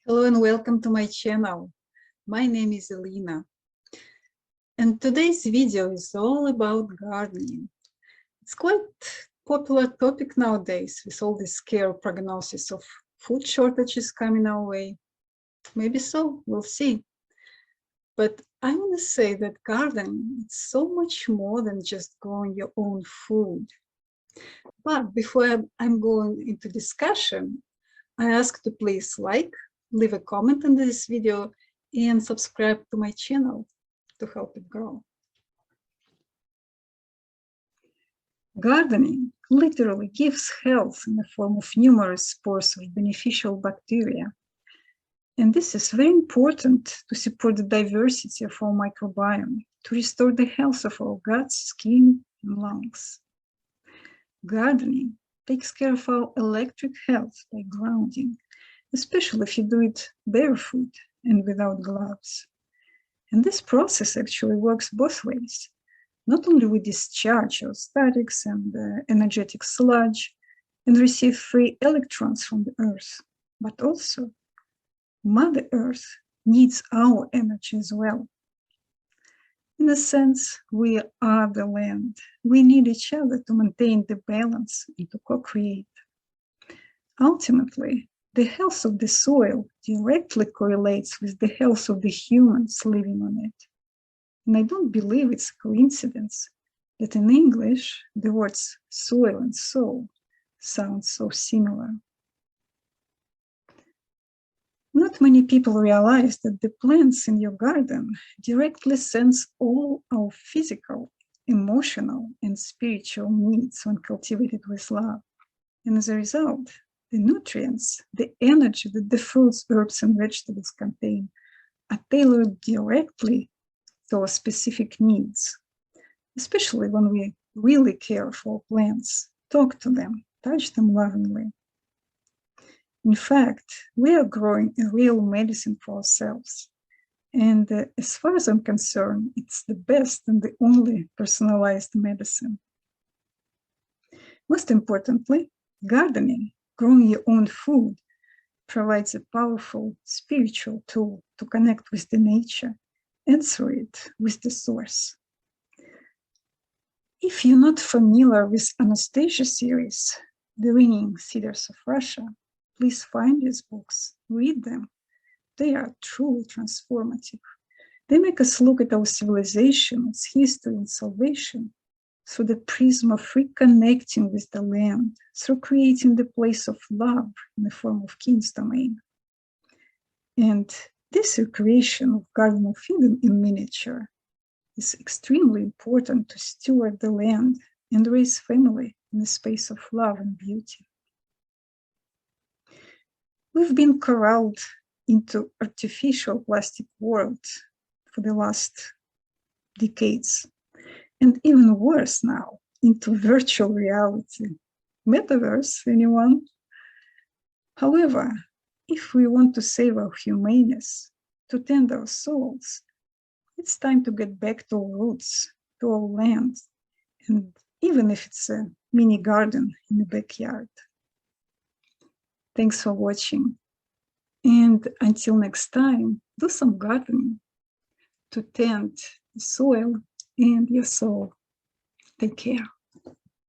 Hello and welcome to my channel. My name is Alena, and today's video is all about gardening. It's quite popular topic nowadays with all this scare prognosis of food shortages coming our way. Maybe so, we'll see. But I want to say that gardening is so much more than just growing your own food. But before I'm going into discussion, I ask to please leave a comment on this video and subscribe to my channel to help it grow. Gardening literally gives health in the form of numerous spores of beneficial bacteria. And this is very important to support the diversity of our microbiome, to restore the health of our gut, skin, and lungs. Gardening takes care of our electric health by grounding, especially if you do it barefoot and without gloves. And this process actually works both ways. Not only we discharge our statics and energetic sludge and receive free electrons from the earth, but also Mother Earth needs our energy as well. In a sense, we are the land. We need each other to maintain the balance and to co-create. Ultimately, the health of the soil directly correlates with the health of the humans living on it. And I don't believe it's a coincidence that in English, the words soil and soul sound so similar. Not many people realize that the plants in your garden directly sense all our physical, emotional, and spiritual needs when cultivated with love. And as a result, the nutrients, the energy that the fruits, herbs, and vegetables contain are tailored directly to our specific needs, especially when we really care for our plants, talk to them, touch them lovingly. In fact, we are growing a real medicine for ourselves. And as far as I'm concerned, it's the best and the only personalized medicine. Most importantly, gardening, growing your own food, provides a powerful spiritual tool to connect with the nature and through it with the source. If you're not familiar with Anastasia series, The Ringing Cedars of Russia, please find these books, read them. They are truly transformative. They make us look at our civilization, its history and salvation through the prism of reconnecting with the land, through creating the place of love in the form of King's Domain. And this recreation of Garden of Eden in miniature is extremely important to steward the land and raise family in a space of love and beauty. We've been corralled into artificial plastic world for the last decades, and even worse now, into virtual reality. Metaverse, anyone? However, if we want to save our humaneness, to tend our souls, it's time to get back to our roots, to our land, and even if it's a mini garden in the backyard. Thanks for watching. And until next time, do some gardening to tend the soil and your soul. Take care.